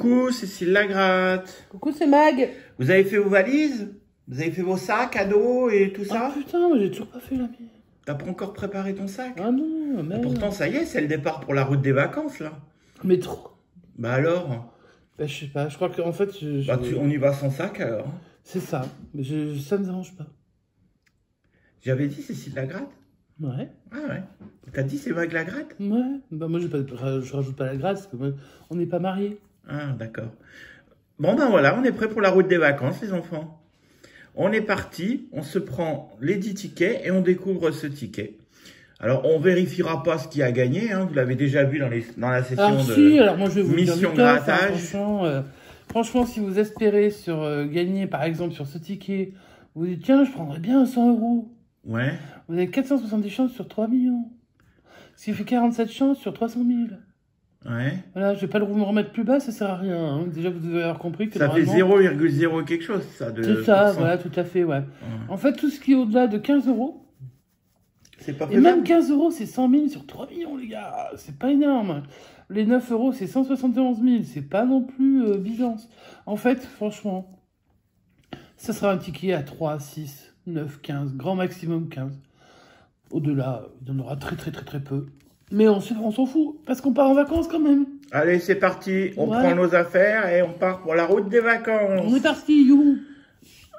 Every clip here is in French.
Coucou, Cécile Lagratte. Coucou, c'est Mag. Vous avez fait vos valises? Vous avez fait vos sacs à dos et tout ça? Ah putain, moi j'ai toujours pas fait la mienne. T'as pas encore préparé ton sac? Ah non, mais... Pourtant, ça y est, c'est le départ pour la route des vacances, là. Mais trop. Bah alors? Bah je sais pas, je crois qu'en fait... On y va sans sac, alors. C'est ça, mais ça me dérange pas. J'avais dit Cécile Lagratte? Ouais. Ah ouais. T'as dit c'est Mag Lagratte? Ouais. Bah moi je rajoute pas la grâce, parce que moi, on n'est pas mariés. Ah, d'accord. Bon, ben voilà, on est prêt pour la route des vacances, les enfants. On est parti, on se prend les 10 tickets et on découvre ce ticket. Alors, on vérifiera pas ce qui a gagné, hein, vous l'avez déjà vu dans la session alors moi je vais vous mission dire grattage. Franchement, si vous espérez gagner, par exemple, sur ce ticket, vous dites, tiens, je prendrais bien 100 €. Ouais. Vous avez 470 chances sur 3 millions. Ce qui fait 47 chances sur 300 000. Ouais. Voilà, je vais pas me remettre plus bas, ça sert à rien. Hein. Déjà, vous devez avoir compris que ça fait 0,0 quelque chose, ça. C'est ça, voilà, tout à fait, ouais. En fait, tout ce qui est au-delà de 15 €, c'est pas et même 15 €, c'est 100 000 sur 3 millions, les gars. C'est pas énorme. Les 9 €, c'est 171 000. C'est pas non plus Byzance. En fait, franchement, ça sera un ticket à 3, 6, 9, 15, grand maximum 15. Au-delà, il y en aura très peu. Mais on s'en fout, parce qu'on part en vacances quand même. Allez, c'est parti. On prend nos affaires et on part pour la route des vacances. On est parti, you.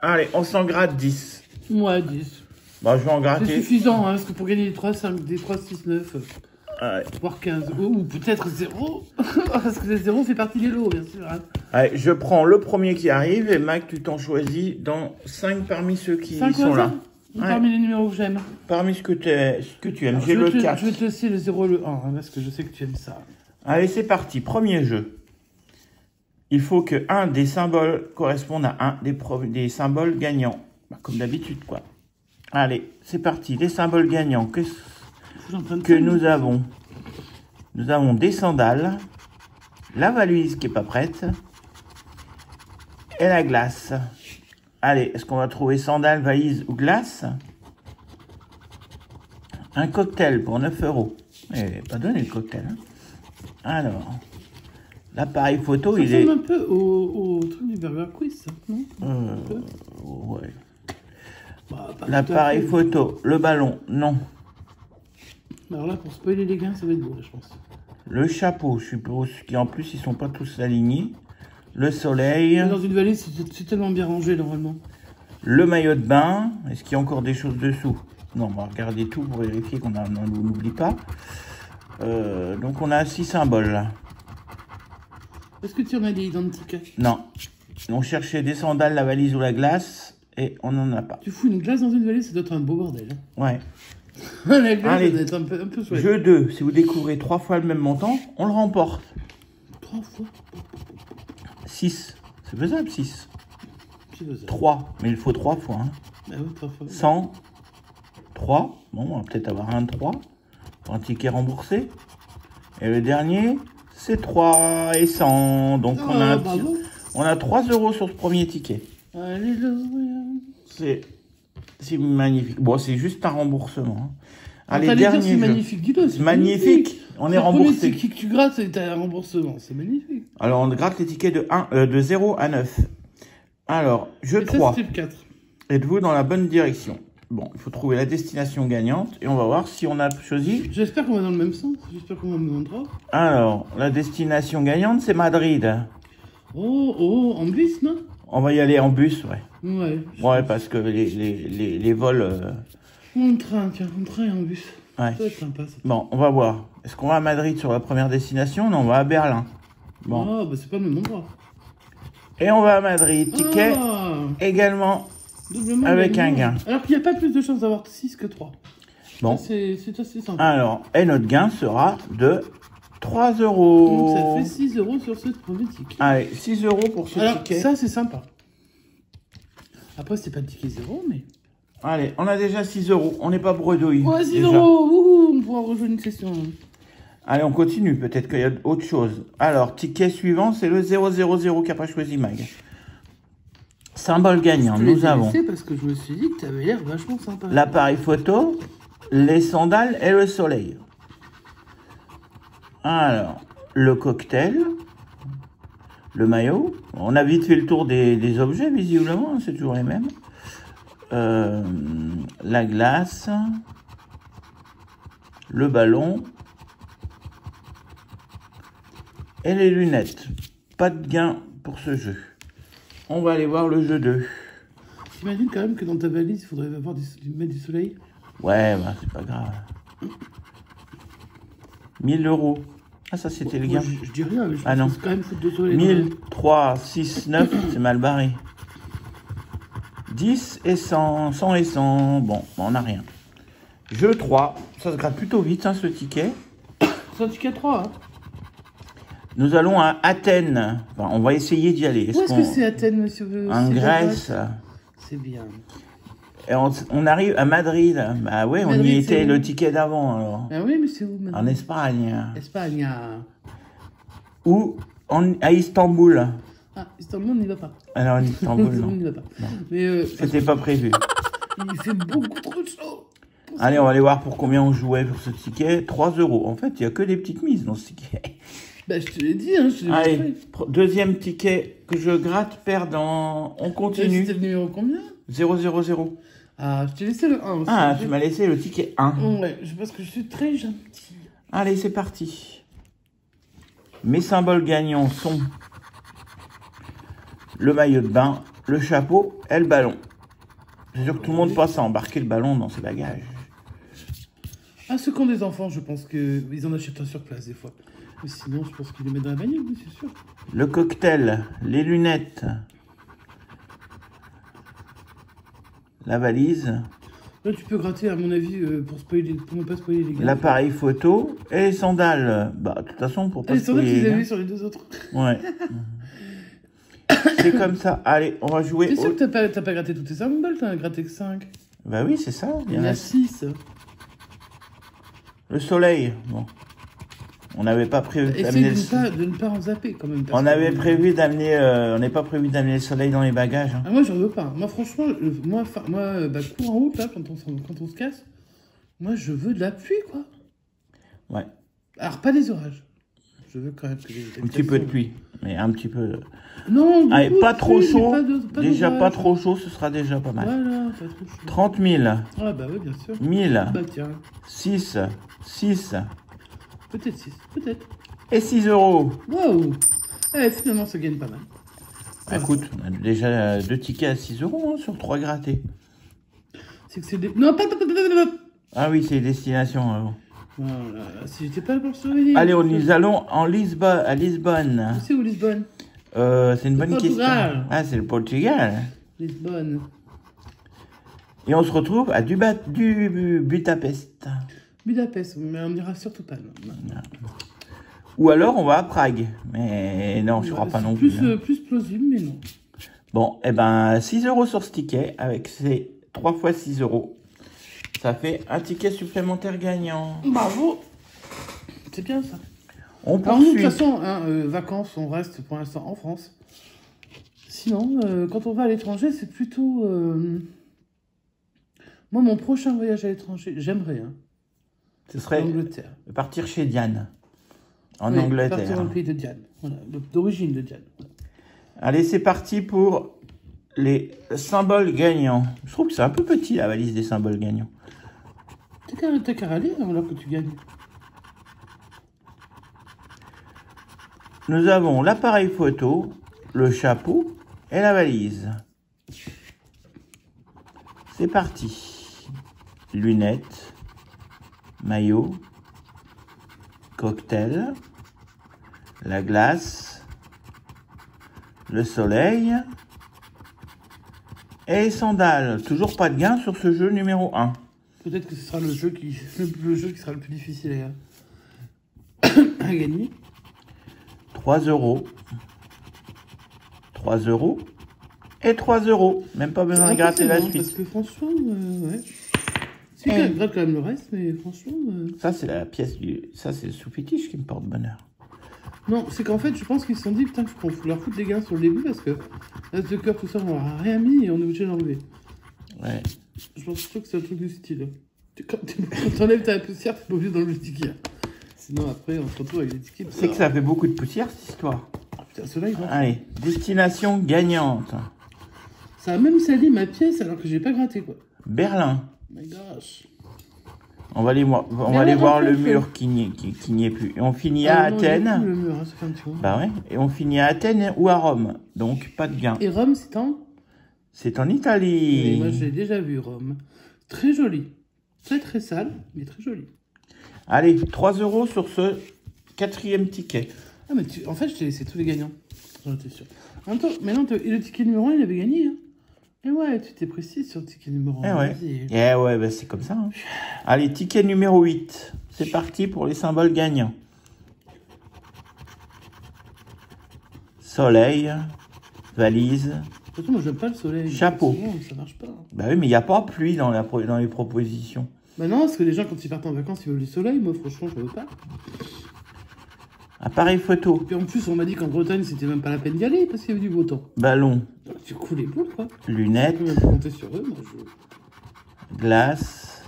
Allez, on s'en gratte 10. Ouais, 10. Bah, je vais en gratter. C'est suffisant, hein, parce que pour gagner des 3, 5, des 3, 6, 9, voire 15, ou peut-être 0. Parce que le 0 fait partie des lots, bien sûr. Hein. Allez, je prends le premier qui arrive et Mac, tu t'en choisis dans 5 parmi ceux qui sont là. Parmi les numéros que j'aime. Parmi ce que tu aimes. J'ai le 4. Je vais te laisser le 0 et le 1, hein, parce que je sais que tu aimes ça. Allez, c'est parti. Premier jeu. Il faut que un des symboles corresponde à un des symboles gagnants. Bah, comme d'habitude, quoi. Allez, c'est parti. Les symboles gagnants que nous avons. Nous avons des sandales, la valise qui n'est pas prête et la glace. Allez, est-ce qu'on va trouver sandales, valise ou glace? Un cocktail pour 9 €. Eh, pas donné le cocktail. Hein. Alors, l'appareil photo, ça il est... un peu au truc du Burger Quiz, non? Ouais. Bah, l'appareil photo, le ballon, non. Alors là, pour spoiler les gains, ça va être beau, je pense. Le chapeau, je suppose, qui en plus, ils sont pas tous alignés. Le soleil. Dans une valise, c'est tellement bien rangé, normalement. Le maillot de bain. Est-ce qu'il y a encore des choses dessous? Non, on va regarder tout pour vérifier qu'on n'oublie pas. Donc, on a 6 symboles, là. Est-ce que tu en as des identiques? Non. On cherchait des sandales, la valise ou la glace, et on n'en a pas. Tu fous une glace dans une valise, ça doit être un beau bordel. Hein. Ouais. La glace, allez, ça doit être un peu chouette. Jeu 2. Si vous découvrez 3 fois le même montant, on le remporte. 3 fois 6. C'est faisable, 6. C'est faisable. 3. Mais il faut 3 fois. Hein. Bah oui, 3 fois. 100. 3. Bon, on va peut-être avoir un de 3. Pour un ticket remboursé. Et le dernier, c'est 3 et 100. Donc, on a 3 € sur ce premier ticket. Alléluia. C'est magnifique. Bon, c'est juste un remboursement. Hein. Allez, dernier jeu. C'est magnifique, dis-le. C'est magnifique. On est remboursé. Le premier ticket que tu grattes, c'est un remboursement. C'est magnifique. Alors, on gratte les tickets de 0 à 9. Alors, jeu 3. Êtes-vous dans la bonne direction? Bon, il faut trouver la destination gagnante et on va voir si on a choisi. J'espère qu'on va dans le même sens. J'espère qu'on va au même endroit. Alors, la destination gagnante, c'est Madrid. Oh, en bus, non? On va y aller en bus, ouais. Ouais, parce que les vols... En train, tiens, en train et en bus. Ouais. Ça va être sympa, ça. Bon, on va voir. Est-ce qu'on va à Madrid sur la première destination? Non, on va à Berlin. Bon. Ah, bah c'est pas le même endroit. Et on va à Madrid. Ticket également avec un gain. Alors qu'il n'y a pas plus de chances d'avoir 6 que 3. Bon. C'est assez sympa. Alors, et notre gain sera de 3 €. Donc ça fait 6 € sur ce premier ticket. Allez, 6 € pour ce ticket. Ça, c'est sympa. Après, c'est pas le ticket 0, mais... Allez, on a déjà 6 €. On n'est pas bredouille. Ouais, 6 €. Wouhou, on pourra rejoindre une session. Allez, on continue. Peut-être qu'il y a autre chose. Alors, ticket suivant, c'est le 000 qu'a pas choisi Mag. Symbole gagnant, nous avons... parce que je me suis dit que tu avais l'air vachement sympa. L'appareil photo, les sandales et le soleil. Alors, le cocktail, le maillot. On a vite fait le tour des objets, visiblement, hein, c'est toujours les mêmes. La glace, le ballon et les lunettes. Pas de gain pour ce jeu. On va aller voir le jeu 2. T'imagines quand même que dans ta valise, il faudrait mettre du soleil? Ouais, bah, c'est pas grave. 1000 €. Ah, ça, c'était le gain. Je dis rien, mais je Ah non. pense quand même foutre de soleil. 1000, 3, 6, 9, c'est mal barré. 10 et 100, 100 et 100. Bon, on n'a rien. Jeu 3. Ça se gratte plutôt vite, hein, ce ticket. C'est un ticket 3, hein. Nous allons à Athènes. Enfin, on va essayer d'y aller. Où est-ce que c'est Athènes, monsieur? En Grèce. C'est bien. Et on arrive à Madrid. Bah ouais, on y Madrid, était c'est le où? ticket d'avant, alors. Ah oui, mais c'est où maintenant? En Espagne. Espagne. Ou à Istanbul. Ah, Istanbul, on n'y va pas. Alors, en Istanbul, On non. n'y va pas. Non. Mais C'était pas prévu. il fait beaucoup trop chaud. Allez, on va aller voir pour combien on jouait pour ce ticket. 3 €. En fait, il n'y a que des petites mises dans ce ticket. Bah, je te l'ai dit, hein. Je te l'ai Allez, montré. deuxième ticket que je gratte perdant. On continue. C'était le numéro combien? 0, 0, 0. Ah, je t'ai laissé le 1 aussi. Ah, tu m'as laissé le ticket 1. Ouais, parce que je suis très gentil. Allez, c'est parti. Mes symboles gagnants sont le maillot de bain, le chapeau et le ballon. C'est sûr que tout le monde passe à embarquer le ballon dans ses bagages. Ah, ceux qui ont des enfants, je pense qu'ils en achètent un sur place des fois. Mais sinon, je pense qu'ils les mettent dans la bagnole, oui, c'est sûr. Le cocktail, les lunettes, la valise, Là, tu peux gratter, à mon avis, pour ne pas spoiler les gars. l'appareil photo et les sandales. Bah, de toute façon, pour pas Les sandales spoiler, qu'ils hein. avaient sur les deux autres. Ouais. C'est comme ça. Allez, on va jouer. T'es sûr que t'as pas gratté toutes tes symboles, t'en as gratté que 5. Bah oui, c'est ça. Il y en a 6. Le soleil. Bon. On n'avait pas prévu Essaye d'amener de ne pas en zapper quand même. parce On que- avait prévu d'amener... on n'est pas prévu d'amener le soleil dans les bagages. Hein. Ah, moi, j'en veux pas. Moi, franchement, cours en route, là, quand on se casse, moi, je veux de la pluie, quoi. Ouais. Alors, pas des orages. Je veux quand même que Un petit peu de pluie. Mais un petit peu... Non, Allez, beaucoup pas de trop pluie, chaud. mais pas Déjà d'orage. pas trop chaud, ce sera déjà pas mal. Voilà, pas trop chaud. 30 000. Ah, bah oui, bien sûr. 1000. Bah tiens, 6. 6. peut-être 6, peut-être. Et 6 €. Waouh. Eh, finalement, ça gagne pas mal. Bah, écoute, on a déjà 2 tickets à 6 € hein, sur 3 grattés. C'est que c'est des... Non, pas... Ah oui, c'est les destinations. Alors. Voilà, si j'étais pas pour surveiller. Allez, nous allons à Lisbonne. Tu sais où Lisbonne? C'est une bonne question. Portugal. Ah, c'est le Portugal. Lisbonne. Et on se retrouve à du Budapest. Budapest, mais on n'ira surtout pas. Non. Ou alors on va à Prague. Mais non, je crois pas non plus. Hein. Plus plausible, mais non. Bon, eh ben 6 € sur ce ticket avec ces 3 fois 6 €. Ça fait un ticket supplémentaire gagnant. Bravo. C'est bien ça. On Alors nous, de toute poursuit. façon, hein, vacances, on reste pour l'instant en France. Sinon, quand on va à l'étranger, c'est plutôt... Moi, mon prochain voyage à l'étranger, j'aimerais, hein, Ce serait l'Angleterre. partir chez Diane. En Oui, Angleterre. partir dans le pays de Diane. Voilà, d'origine de Diane. Voilà. Allez, c'est parti pour les symboles gagnants. Je trouve que c'est un peu petit la valise des symboles gagnants. T'as qu'à râler alors que tu gagnes. Nous avons l'appareil photo, le chapeau et la valise. C'est parti. Lunettes, maillot, cocktail, la glace, le soleil et les sandales. Toujours pas de gain sur ce jeu numéro 1. Peut-être que ce sera le jeu qui sera le plus difficile à gagner. 3 €. 3 € et 3 €. Même pas besoin de gratter la suite. Parce que franchement, ouais. Si, quand gratte quand même le reste, mais franchement... Ça, c'est la pièce du... Ça, c'est le sous-fétiche qui me porte bonheur. Non, c'est qu'en fait, je pense qu'ils se sont dit, putain, faut qu'on leur foute des gains sur le début, parce que l'as de cœur, tout ça, on leur a rien mis et on est obligé d'enlever. Ouais. Je pense plutôt que c'est un truc du style. Quand t'enlèves ta poussière, t'es pas obligé d'enlever le ticket. Sinon, après, on se retrouve avec des tickets. C'est que ça fait beaucoup de poussière, cette histoire. Putain, soleil, non. Allez, destination gagnante. Ça a même sali ma pièce alors que j'ai pas gratté, quoi. Berlin. My gosh. On va aller voir, le mur qui n'y est plus. Et on finit à Athènes. Le mur, hein, ça fait un petit moment. Bah ouais. Et on finit à Athènes ou à Rome. Donc, pas de gain. Et Rome, c'est en... C'est en Italie. Oui, moi, j'ai déjà vu Rome. Très joli. Très, très sale, mais très joli. Allez, 3 € sur ce 4e ticket. Ah, mais en fait, je t'ai laissé tous les gagnants. J'en étais sûr. En même temps, mais non, et le ticket numéro 1, il avait gagné. Hein. Et ouais, tu t'es précis sur le ticket numéro 1. Eh ouais, bah c'est comme ça. Hein. Allez, ticket numéro 8. C'est parti pour les symboles gagnants. Soleil, valise, De toute façon, moi, j'aime pas le soleil. chapeau. Ça marche pas. Bah oui, mais il n'y a pas pluie dans les propositions. Bah non, parce que les gens, quand ils partent en vacances, ils veulent du soleil. Moi, franchement, je veux pas. Appareil photo. Puis en plus, on m'a dit qu'en Bretagne, c'était même pas la peine d'y aller parce qu'il y avait du beau temps. Ballon. Tu coules les boules, quoi. Lunettes. On peut compter sur eux, moi, je... Glace.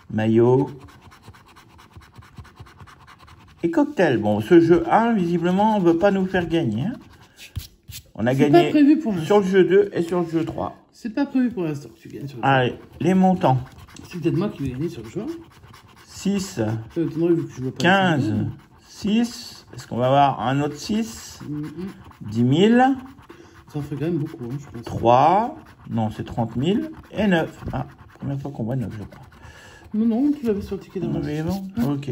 Maillot. Et cocktail. Bon, ce jeu 1, visiblement, on ne veut pas nous faire gagner. Hein. On a gagné pas prévu pour sur le jeu 2 et sur le jeu 3. C'est pas prévu pour l'instant que tu gagnes sur le jeu. Allez, les montants. C'est peut-être moi qui vais gagner sur le jeu. 6, Vu que je vois pas 15, 6. Est-ce qu'on va avoir un autre 6 10 000. Ça en fait quand même beaucoup, hein, je pense. 3. Non, c'est 30 000. Et 9. Ah, première fois qu'on voit 9, je crois. Non, tu l'avais sur le ticket d'avance. Ok.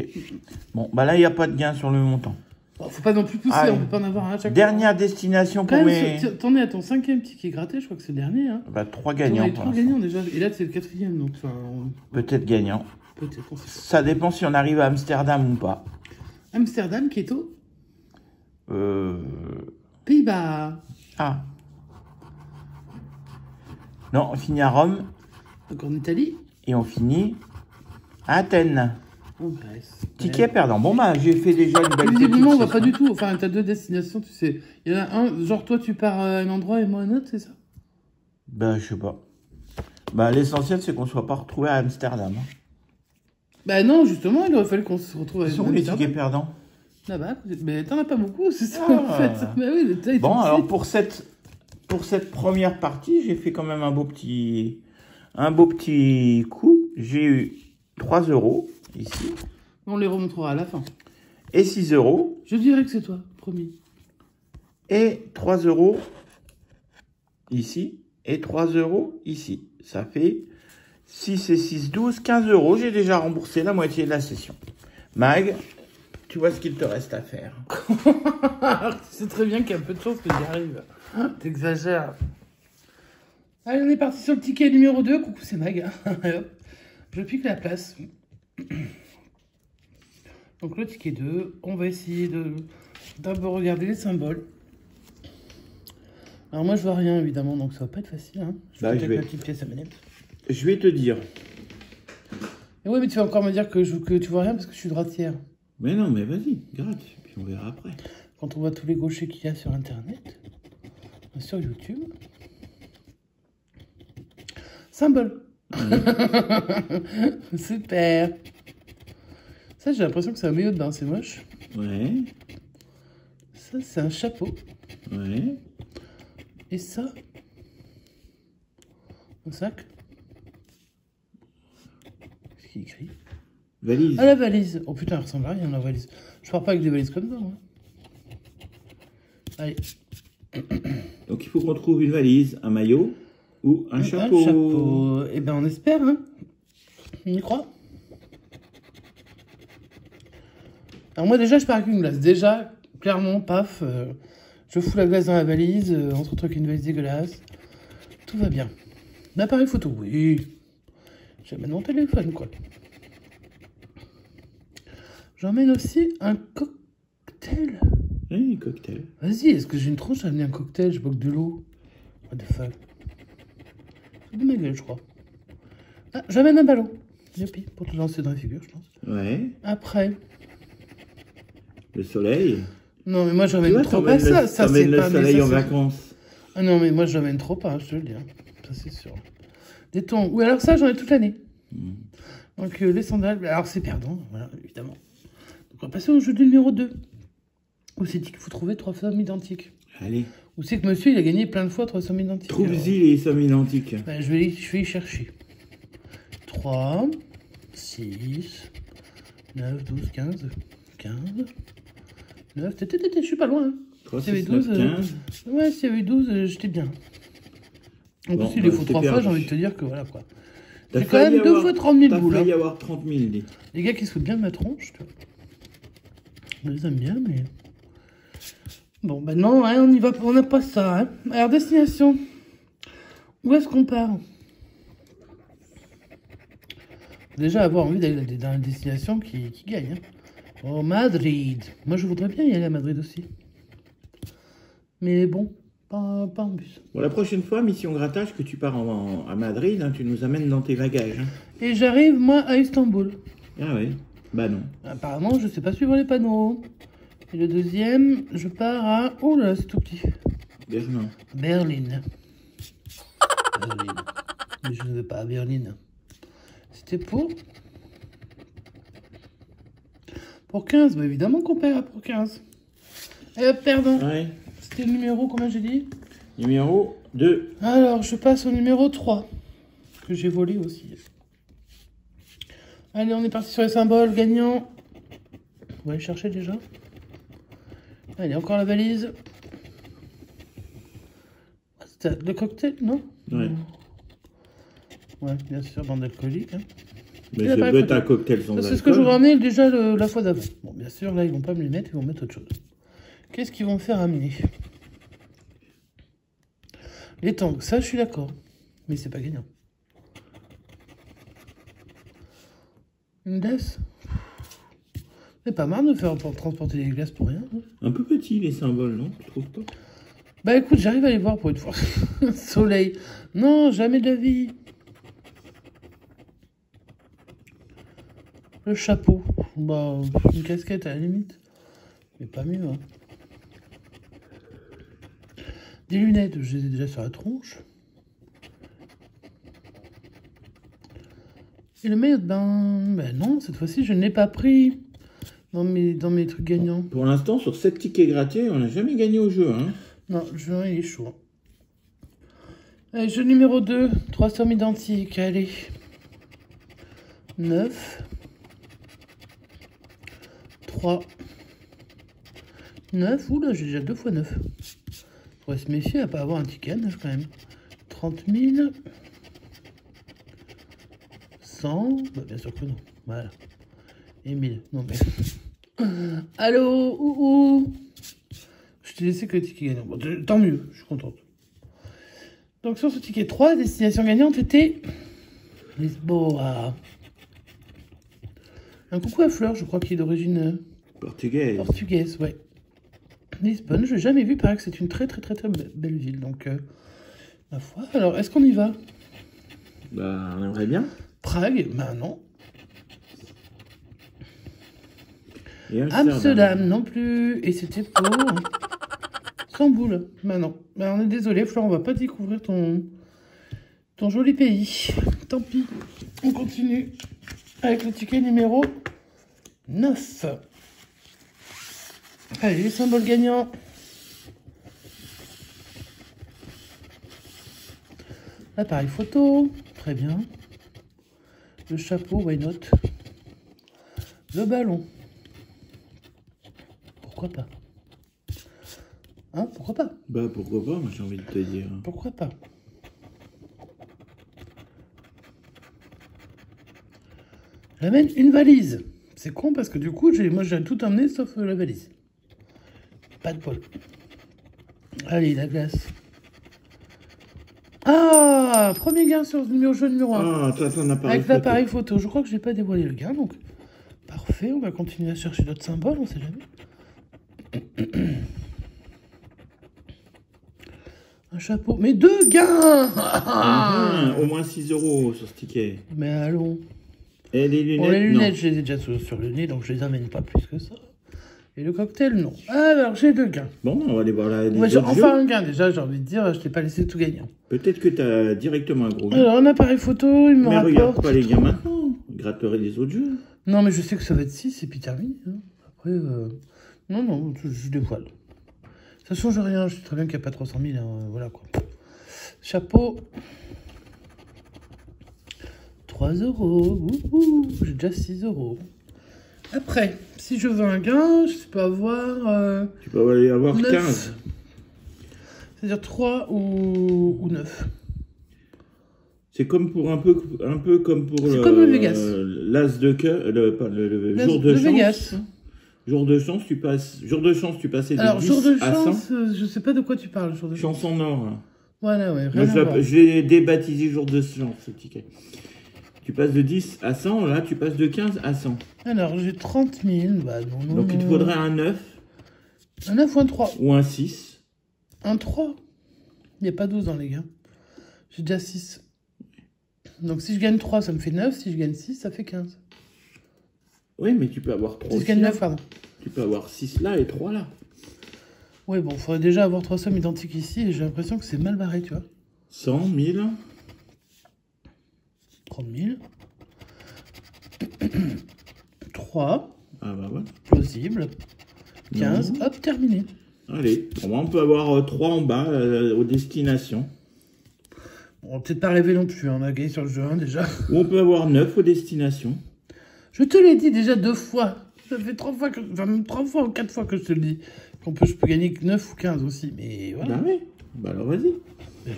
Bon, bah là, il n'y a pas de gain sur le montant. Bon, faut pas non plus pousser, on peut pas en avoir un à chaque Dernière destination pour mes... T'en es à ton 5e ticket gratté, je crois que c'est le dernier. Hein. Bah, 3 gagnants. On a 3 gagnants déjà, et là c'est le 4e, donc enfin... Peut-être gagnant. Peut-être, on sait pas. Ça dépend si on arrive à Amsterdam ou pas. Amsterdam, qui est au... Pays-Bas. Ah. Non, on finit à Rome. Donc en Italie. Et on finit à Athènes. En Grèce. Ticket perdant. Bon, bah, j'ai fait déjà une belle visiblement, on va pas du tout. Enfin, t'as 2 destinations, tu sais. Il y en a un, genre toi, tu pars à un endroit et moi à un autre, c'est ça? Bah, je sais pas. Bah, l'essentiel, c'est qu'on soit pas retrouvé à Amsterdam. Hein. Bah non, justement, il aurait fallu qu'on se retrouve à Amsterdam. Ils sont où les tickets perdants? Là-bas, mais t'en as pas beaucoup, c'est ça, en fait. Bah oui, bon, alors, pour cette première partie, j'ai fait quand même un beau petit coup. J'ai eu 3 € ici. On les remontrera à la fin. Et 6 €. Je dirais que c'est toi, promis. Et 3 € ici. Et 3 € ici. Ça fait 6 et 6, 12, 15 €. J'ai déjà remboursé la moitié de la session. Mag, tu vois ce qu'il te reste à faire. Tu sais très bien qu'il y a peu de chances que j'y arrive. T'exagères. Allez, on est parti sur le ticket numéro 2. Coucou, c'est Mag. Je pique la place. Donc le ticket 2, on va essayer d'un peu regarder les symboles. Alors moi je vois rien évidemment, donc ça va pas être facile. Hein. Je vais peut-être ma petite pièce à manette. Je vais te dire. Et ouais, mais tu vas encore me dire que tu vois rien parce que je suis droitière. Mais non, mais vas-y, gratte, puis on verra après. Quand on voit tous les gauchers qu'il y a sur Internet, sur YouTube. Symbole. Super. Ça, j'ai l'impression que c'est un maillot de bain, c'est moche. Ouais. Ça, c'est un chapeau. Ouais. Et ça, un sac. Qu'est-ce qu'il écrit? Valise. Ah, la valise. Oh putain, elle ressemble à rien, la valise. Je pars pas avec des valises comme ça, moi. Allez. Donc, il faut qu'on trouve une valise, un maillot ou un chapeau. Un chapeau. Eh ben, on espère, hein. On y croit. Alors moi déjà je pars avec une glace. Déjà, clairement, paf, je fous la glace dans la valise, entre-temps avec une valise dégueulasse. Tout va bien. L'appareil photo, oui. J'amène mon téléphone, quoi. J'emmène aussi un cocktail. Oui, cocktail. Vas-y, est-ce que j'ai une tronche à amener un cocktail? Je bois que de l'eau. What the fuck. C'est de ma gueule, je crois. Ah, j'amène un ballon. Youpi, pour te lancer dans la figure, je pense. Ouais. Après... Le soleil. Non, mais moi, j'emmène trop pas ça. Ça, c'est le pas soleil en vacances. Ah non, mais moi, j'emmène trop pas, je te le dis. Hein. Ça, c'est sûr. Des tons. Oui, alors ça, j'en ai toute l'année. Donc, les sandales, alors c'est perdant, voilà, évidemment. Donc, on va passer au jeu du numéro 2. Où c'est qu'il faut trouver 3 sommes identiques? Allez. Où c'est que monsieur, il a gagné plein de fois 3 sommes identiques? Trouve-y les sommes identiques. Ouais, je vais y chercher. 3, 6, 9, 12, 15, 15, 9, je suis pas loin. Hein. 3, S'il y 6, avait 12, 9, 15. ouais, s'il y avait 12, j'étais bien. En Bon, plus, il les faut t'es 3 fois, perdu. j'ai envie de te dire que voilà quoi. T'as J'ai quand même failli 2 fois 30 000 T'as boules. failli Hein. avoir 30 000, dis. Les gars qui se foutent bien de ma tronche, tu vois. Je les aime bien, mais... Bon, ben non, hein, on y va, on n'a pas ça. Hein. Alors, destination. Où est-ce qu'on part? Déjà, avoir envie d'aller dans une destination qui gagne. Hein. Oh, Madrid. Moi, je voudrais bien y aller à Madrid aussi. Mais bon, pas en bus. Bon, la prochaine fois, mission grattage, que tu pars à Madrid, hein, tu nous amènes dans tes bagages. Hein. Et j'arrive, moi, à Istanbul. Ah oui. Bah non. Apparemment, je sais pas suivre les panneaux. Et le deuxième, je pars à... Oh là, c'est tout petit. Berlin. Berlin. Berlin. Mais je ne vais pas à Berlin. C'était pour 15, bah évidemment qu'on perd pour 15. Et hop, perdons. Ouais. C'était le numéro, combien j'ai dit? Numéro 2. Alors, je passe au numéro 3. Que j'ai volé aussi. Allez, on est parti sur les symboles gagnants. On va aller chercher déjà. Allez, encore la valise. C'était le cocktail, non? Ouais. Ouais, bien sûr, bande alcoolique. Hein. Mais Il a je pas veux écouté. un cocktail sans alcool. C'est ce que je vous ramenais déjà la fois d'avant. Bon, bien sûr, là, ils vont pas me les mettre, ils vont mettre autre chose. Qu'est-ce qu'ils vont faire amener? Les tanks, ça, je suis d'accord. Mais c'est pas gagnant. Une glace? C'est pas marre de faire pour transporter les glaces pour rien. Hein. Un peu petit, les symboles, non? Tu trouves pas? Bah écoute, j'arrive à les voir pour une fois. Soleil. Non, jamais de la vie. Le chapeau. Bah, une casquette à la limite. Mais pas mieux, hein. Des lunettes, je les ai déjà sur la tronche. Et le maillot de bain, ben non, cette fois-ci, je ne l'ai pas pris dans mes trucs gagnants. Pour l'instant, sur 7 tickets grattés, on n'a jamais gagné au jeu, hein. Non, le jeu, il est chaud. Allez, jeu numéro 2, 3 sommes identiques, allez. 9. 3. 9, oula, j'ai déjà 2 fois 9. Faudrait se méfier à pas avoir un ticket à 9 quand même. 30 000. 100. Bah, bien sûr que non. Voilà. Et 1000. Non mais. Allô, ouhou. Je t'ai laissé que le ticket gagnant. Bon, tant mieux, je suis contente. Donc sur ce ticket 3, la destination gagnante était Lisboa. Un coucou à Fleur, je crois qu'il est d'origine portugaise, ouais. Lisbonne, je l'ai jamais vu, paraît que c'est une très belle ville, donc ma foi. Alors, est-ce qu'on y va? Bah, on aimerait bien. Prague, bah non. Et Amsterdam non plus, et c'était pour Istanbul, bah non. Bah on est désolé, Fleur, on va pas découvrir ton joli pays. Tant pis, on continue avec le ticket numéro 9. Allez, les symboles gagnants. L'appareil photo, très bien. Le chapeau, why not? Le ballon. Pourquoi pas? Hein, pourquoi pas? Bah, pourquoi pas, moi j'ai envie de te dire. Pourquoi pas? J'amène une valise. C'est con parce que du coup, moi j'ai tout emmené sauf la valise. Pas de bol. Allez, la glace. Ah, premier gain sur le jeu numéro 1. Ah, t'as ton appareil avec l'appareil photo. Je crois que je n'ai pas dévoilé le gain, donc parfait. On va continuer à chercher d'autres symboles, on ne sait jamais. Un chapeau. Mais 2 gains. Au moins 6 € sur ce ticket. Mais allons. Et les lunettes, Bon, les lunettes, non. je les ai déjà sur le nez, donc je les amène pas plus que ça. Et le cocktail, non. Alors, j'ai 2 gains. Bon, on va aller voir les Ouais, autres jeux. enfin, un gain, déjà, j'ai envie de dire, je t'ai pas laissé tout gagnant. Peut-être que tu as directement un gros gain. Alors, un appareil photo, il me Mais rapporte... regarde pas les gains maintenant. Gratterai les autres jeux. Non, mais je sais que ça va être 6 et puis terminé. Hein. Après, Non, non, je dévoile. Ça change rien, je sais très bien qu'il n'y a pas 300 000, hein, voilà quoi. Chapeau. 3 euros. J'ai déjà 6 euros. Après, si je veux un gain, je peux avoir... Tu peux aller avoir 9. 15. C'est-à-dire 3 ou 9. C'est comme pour un peu comme pour comme le Vegas. L'as de cœur, le jour de chance. Vegas. Jour de chance, tu passais de Alors, 10 jour de à 100. chance, je sais pas de quoi tu parles, jour de chance. Chance en or. Hein. Voilà, ouais, Moi, rien à voir. je l'ai débaptisé jour de chance, ce ticket. Tu passes de 10 à 100, là, tu passes de 15 à 100. Alors, j'ai 30 000. Bah, non, Donc, il te faudrait un 9. Un 9 ou un 3. Ou un 6. Un 3. Il n'y a pas 12 dans les gars. J'ai déjà 6. Donc, si je gagne 3, ça me fait 9. Si je gagne 6, ça fait 15. Oui, mais tu peux avoir 3 Si je gagne 9, pardon. Tu peux avoir 6 là et 3 là. Oui, bon, il faudrait déjà avoir 3 sommes identiques ici. Et j'ai l'impression que c'est mal barré, tu vois. 100, 1000. 30 000. 3. Ah bah ouais. Plausible. 15. Non. Hop, terminé. Allez, au moins on peut avoir 3 en bas aux destinations. On va peut-être pas rêver non plus, on a gagné sur le jeu 1 déjà. Ou on peut avoir 9 aux destinations. Je te l'ai dit déjà 2 fois. Ça fait 3 fois, enfin même 3 fois ou 4 fois que je te le dis. Je peux gagner 9 ou 15 aussi, mais voilà. Bah oui, bah alors vas-y.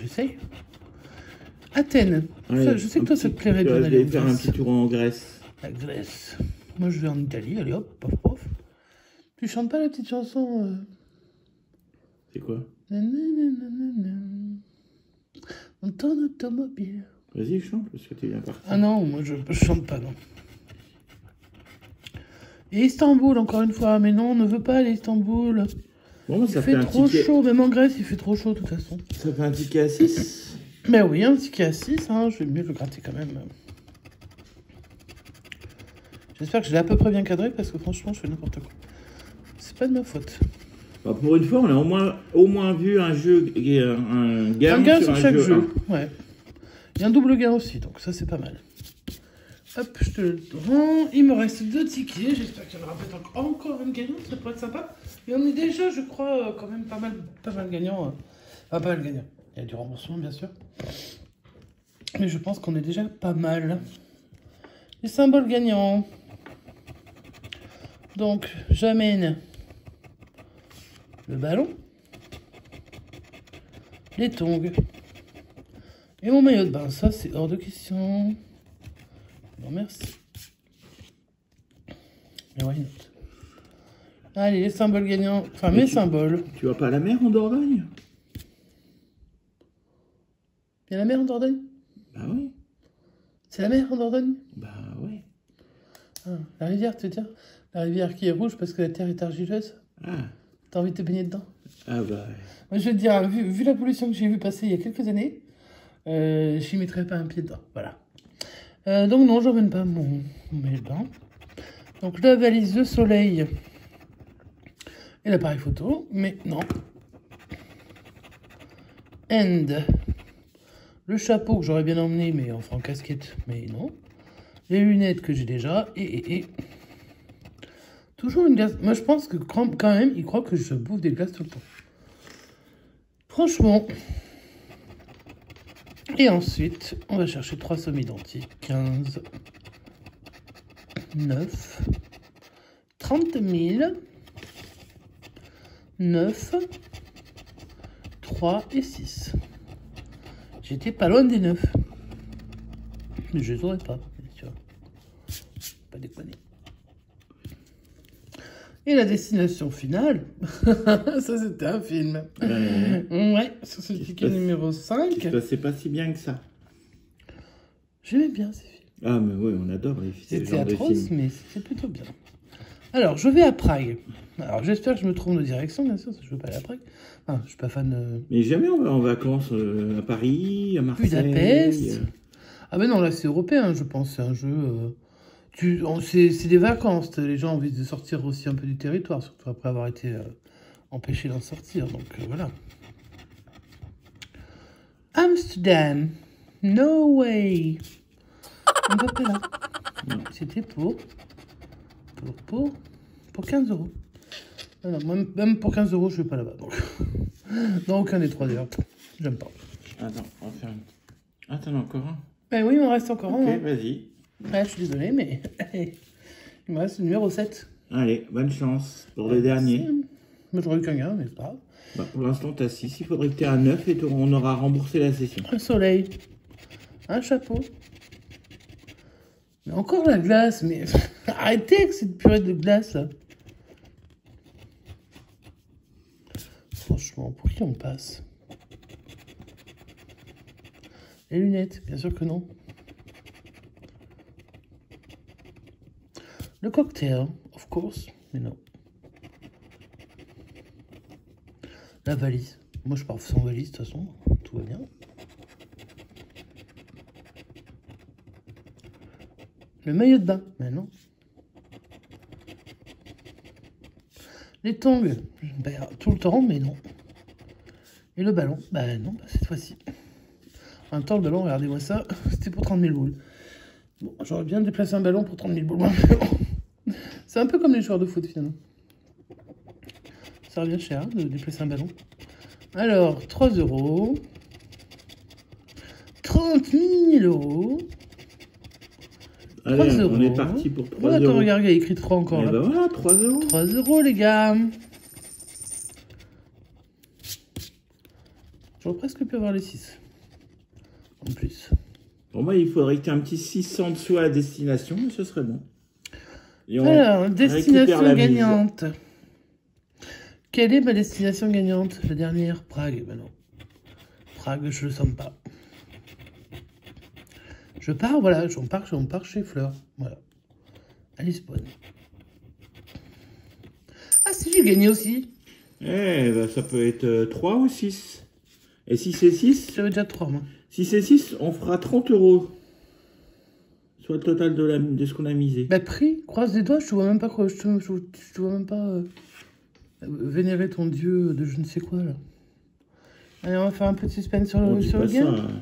J'essaye. Athènes. Ouais, Ça, je sais que toi ça te plairait tu bien vas d'aller aller en faire un Grèce. petit tour en Grèce. La Grèce. Moi je vais en Italie, allez hop, pof pof. Tu chantes pas la petite chanson C'est quoi? Nananana. Dans ton automobile. Vas-y, chante, parce que t'es bien parti. Ah non, moi je chante pas, non. Et Istanbul, encore une fois. Mais non, on ne veut pas aller à Istanbul. Bon, Il ça fait un trop ticket. chaud. Même en Grèce, il fait trop chaud, de toute façon. Ça fait un ticket à 6. Mais oui, un ticket à 6, hein, je vais mieux le gratter quand même. J'espère que je l'ai à peu près bien cadré, parce que franchement, je fais n'importe quoi. C'est pas de ma faute. Bah, pour une fois, on a au moins vu un jeu, un gain, Un gain sur sur un chaque jeu. 1. Ouais. Il y a un double gain aussi, donc ça, c'est pas mal. Hop, je te le rends. Il me reste 2 tickets. J'espère qu'il y en aura peut-être encore une gagnante. Ça pourrait être sympa. Et on est déjà, je crois, quand même pas mal gagnant. Enfin, pas mal gagnant. Il y a du remboursement, bien sûr. Mais je pense qu'on est déjà pas mal. Les symboles gagnants. Donc, j'amène le ballon, les tongs et mon maillot de bain. Ça, c'est hors de question. Non, merci. Mais why not? Allez, les symboles gagnants. Enfin, mes symboles. Tu vas pas à la mer en Dordogne? Il y a la mer en Dordogne? Bah oui. C'est la mer en Dordogne? Bah oui. Ah, la rivière, tu veux dire? La rivière qui est rouge parce que la terre est argileuse? Ah. T'as envie de te baigner dedans? Ah bah. Moi, je vais te dire, vu la pollution que j'ai vu passer il y a quelques années, je n'y mettrais pas un pied dedans. Voilà. Donc non, j'emmène pas mon maillot de bain. Donc la valise de soleil et l'appareil photo, mais non. And le chapeau que j'aurais bien emmené, mais enfin en casquette, mais non. Les lunettes que j'ai déjà, et toujours une glace. Moi je pense que quand même, il croit que je bouffe des glaces tout le temps. Franchement. Et ensuite, on va chercher 3 sommes identiques. 15, 9, 30 000, 9, 3 et 6. J'étais pas loin des 9. Mais je les aurais pas, bien sûr. Pas déconner. Et la destination finale, ça c'était un film. Ouais, sur ce ticket numéro 5. C'est pas si bien que ça. J'aimais bien ces films. Ah mais oui, on adore les films. C'était atroce, mais c'était plutôt bien. Alors, je vais à Prague. Alors, j'espère que je me trompe de direction, bien sûr, parce que je veux pas aller à Prague. Enfin, je suis pas fan de... Mais jamais on va en vacances à Paris, à Marseille. Budapest. Ah ben non, là c'est européen, je pense. C'est un jeu... c'est des vacances. Les gens ont envie de sortir aussi un peu du territoire, surtout après avoir été empêchés d'en sortir. Donc voilà. Amsterdam. No way. On va pas là. C'était pour 15 euros. Ah non, même pour 15 euros, je vais pas là-bas. Donc. Dans aucun des trois d'ailleurs. J'aime pas. Attends, on va faire une... Attends, encore un. Ben oui, il m'en reste encore Ok, un. Hein. vas-y. Ouais, je suis désolé, mais il me reste le numéro 7. Allez, bonne chance pour le dernier. Moi, j'aurais eu qu'un gars, mais c'est pas grave. Bah, pour l'instant, tu as 6. Il faudrait que tu aies un 9 et on aura remboursé la session. Un soleil. Un chapeau. Mais encore la glace, mais arrêtez avec cette purée de glace là. Franchement, pour qui on passe? Les lunettes, bien sûr que non. Le cocktail, of course, mais non. La valise. Moi, je pars sans valise, de toute façon, tout va bien. Le maillot de bain, mais non. Les tongs, ben, tout le temps, mais non. Et le ballon, ben non, cette fois-ci. En même temps, le ballon, regardez-moi ça, c'était pour 30 000 boules. Bon, j'aurais bien déplacé un ballon pour 30 000 boules. C'est un peu comme les joueurs de foot, finalement. Ça revient cher hein, de déplacer un ballon. Alors, 3 euros. 30 000 euros. Allez, 3 euros. On est parti pour 3 oh, euros. Attends, regarde, il y a écrit 3 encore. Et Là. bah voilà, 3 euros. 3 euros, les gars. J'aurais presque pu avoir les 6. En plus. Pour moi, il faudrait que tu aies un petit 600 en dessous à la destination, mais ce serait bon. Et on Alors, récupère destination la mise. gagnante. Quelle est ma destination gagnante? La dernière, Prague. Ben non. Prague, je le sens pas. Je pars, voilà, on part chez Fleur. Voilà. À Lisbonne. Ah si, j'ai gagné aussi. Eh, bah, ça peut être 3 ou 6. Et si c'est 6, J'avais déjà 3, moi. si c'est 6, on fera 30 euros. Soit le total de ce qu'on a misé. Bah, prix, croise les doigts, je te vois même pas, quoi. Je te vois même pas vénérer ton dieu de je ne sais quoi, là. Allez, on va faire un peu de suspense sur Bon, le, dis sur pas le gain. ça, hein.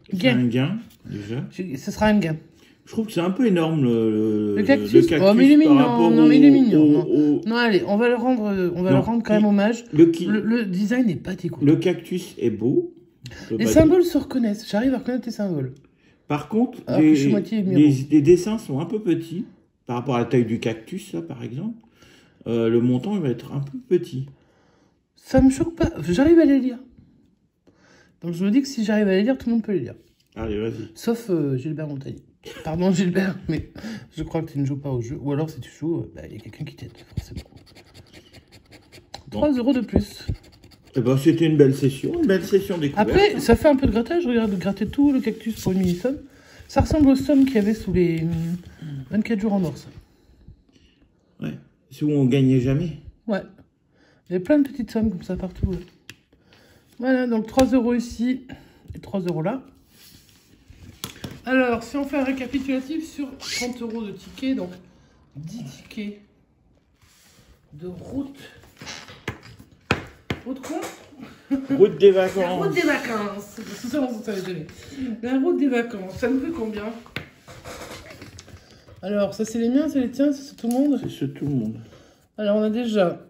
C'est Gain. un gain, déjà. Ce sera un gain. Je trouve que c'est un peu énorme, le cactus. Oh, mais il est mignon. par rapport Non, mais il est mignon. au- Non, allez, on va le rendre quand même hommage. Le design n'est pas dégoûtant. Le cactus est beau. Les symboles se reconnaissent. J'arrive à reconnaître les symboles. Par contre, Alors que je suis moitié Miro. les dessins sont un peu petits. Par rapport à la taille du cactus, là, par exemple. Le montant, il va être un peu petit. Ça me choque pas. J'arrive à les lire. Donc je me dis que si j'arrive à les lire, tout le monde peut les lire. Allez, vas-y. Sauf Gilbert Montagny. Pardon Gilbert, mais je crois que tu ne joues pas au jeu. Ou alors si tu joues, il y a quelqu'un qui t'aide, forcément. Bon. 3 euros de plus. Eh ben, c'était une belle session découverte. Après, ça fait un peu de grattage. Regarde, de gratter tout le cactus pour une mini-somme. Ça ressemble aux sommes qu'il y avait sous les 24 jours en or, ça. Ouais. C'est où on gagnait jamais. Ouais. Il y a plein de petites sommes comme ça partout. Là. Voilà, donc 3 euros ici et 3 euros là. Alors, si on fait un récapitulatif sur 30 euros de tickets, donc 10 tickets de route. Route quoi? Route des La vacances. route des vacances. C'est ça, on s'en jamais. La route des vacances. Ça nous fait combien? Alors, ça c'est les miens, c'est les tiens, c'est tout le monde? C'est ce tout le monde. Alors, on a déjà...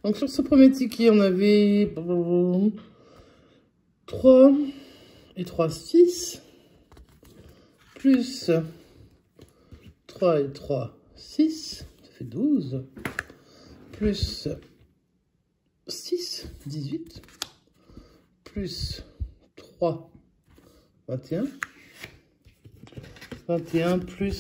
Donc, sur ce premier ticket, on avait 3 et 3, 6. Plus 3 et 3, 6. Ça fait 12. Plus 6, 18. Plus 3, 21. 21 plus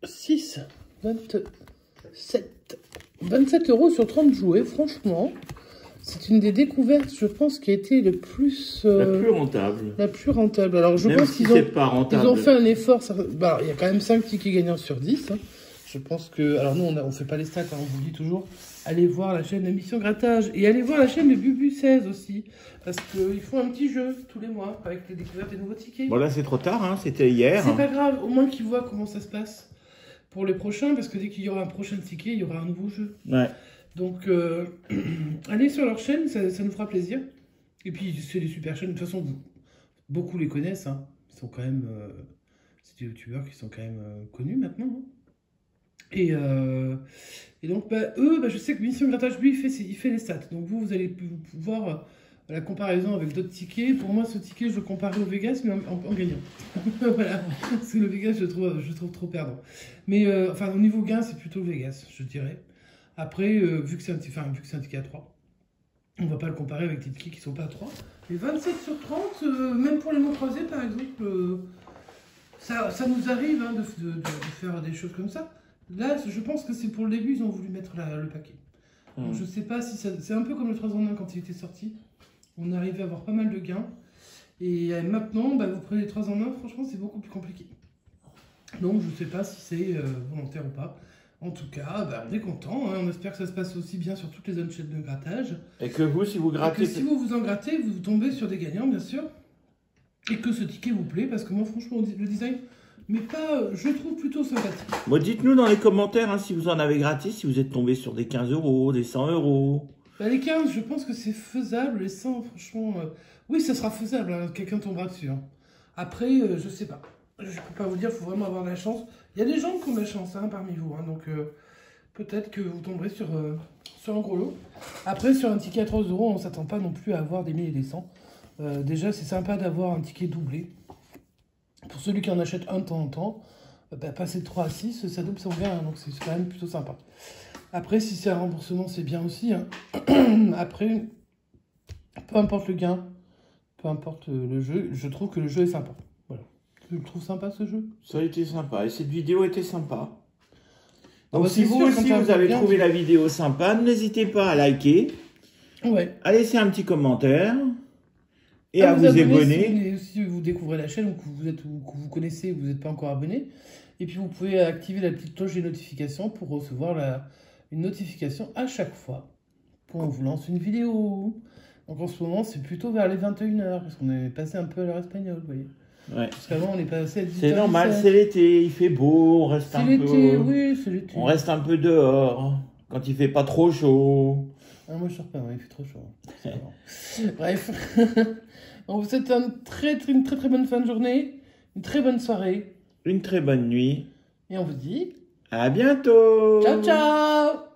6, 27. 27 euros sur 30 jouets, franchement. C'est une des découvertes, je pense, qui a été le plus... La plus rentable. La plus rentable. Alors, je Même pense si qu'ils c'est pas rentable. ont fait un effort. Bah, il y a quand même 5 tickets gagnants sur 10. Hein. Je pense que... Alors, nous, on fait pas les stats, hein, on vous le dit toujours. Allez voir la chaîne Émission Grattage. Et allez voir la chaîne de Bubu 16 aussi. Parce qu'ils font un petit jeu tous les mois avec les découvertes des nouveaux tickets. Bon, là, c'est trop tard, hein. C'était hier. C'est pas grave, au moins qu'ils voient comment ça se passe pour les prochains. Parce que dès qu'il y aura un prochain ticket, il y aura un nouveau jeu. Ouais. Donc, allez sur leur chaîne, ça nous fera plaisir. Et puis, c'est des super chaînes. De toute façon, beaucoup les connaissent. Hein. sont quand même... c'est des youtubeurs qui sont quand même connus maintenant. Hein. Et donc, eux, je sais que Mission Grattage, lui, il fait les stats. Donc vous allez pouvoir la comparaison avec d'autres tickets. Pour moi, ce ticket, je le comparais au Vegas, mais en gagnant. Voilà. Parce que le Vegas, je trouve trop perdant. Mais enfin, au niveau gain, c'est plutôt le Vegas, je dirais. Après, vu que c'est un ticket à 3, on ne va pas le comparer avec des tickets qui ne sont pas à 3. Mais 27 sur 30, même pour les mots croisés, par exemple, ça nous arrive hein, de faire des choses comme ça. Là, je pense que c'est pour le début, ils ont voulu mettre le paquet. Donc, je ne sais pas si ça... C'est un peu comme le 3 en 1 quand il était sorti. On arrivait à avoir pas mal de gains. Et maintenant, vous prenez les 3 en 1, franchement, c'est beaucoup plus compliqué. Donc, je ne sais pas si c'est volontaire ou pas. En tout cas, on est content. Hein. On espère que ça se passe aussi bien sur toutes les zones de grattage. Et que vous, si vous grattez... si vous en grattez, vous tombez sur des gagnants, bien sûr. Et que ce ticket vous plaît, parce que moi, franchement, le design... Mais pas, je trouve plutôt sympathique. Bon, dites-nous dans les commentaires hein, si vous en avez gratis, si vous êtes tombé sur des 15 €, des 100 €. Les 15, je pense que c'est faisable. Les 100, franchement, oui, ça sera faisable. Hein, quelqu'un tombera dessus. Hein. Après, je sais pas. Je peux pas vous dire, il faut vraiment avoir de la chance. Il y a des gens qui ont de la chance hein, parmi vous. Hein, donc, peut-être que vous tomberez sur un gros lot. Après, sur un ticket à 3 €, on ne s'attend pas non plus à avoir des 1000 et des 100. Déjà, c'est sympa d'avoir un ticket doublé. Pour celui qui en achète un de temps en temps, passer de 3 à 6, ça double son gain, hein, donc c'est quand même plutôt sympa. Après, si c'est un remboursement, c'est bien aussi. Hein. Après, peu importe le gain, peu importe le jeu, je trouve que le jeu est sympa. Voilà. Tu le trouves sympa ce jeu? Ça a été sympa, et cette vidéo était sympa. Ah Donc si vous aussi vous avez trouvé la vidéo sympa, n'hésitez pas à liker, à laisser un petit commentaire. Et à vous abonner. Si vous découvrez la chaîne ou que vous connaissez et que vous n'êtes pas encore abonné. Et puis vous pouvez activer la petite cloche des notifications pour recevoir une notification à chaque fois quand on vous lance une vidéo. Donc en ce moment, c'est plutôt vers les 21h parce qu'on est passé un peu à l'heure espagnole, vous voyez. Ouais. Parce qu'avant, on est passé à 18h. C'est normal, c'est l'été, il fait beau, on reste un peu... C'est l'été, oui, c'est l'été. On reste un peu dehors, quand il fait pas trop chaud. Ah, moi, je sors pas, il fait trop chaud. Bref. On vous souhaite une très bonne fin de journée, une très bonne soirée. Une très bonne nuit. Et on vous dit... À bientôt. Ciao, ciao.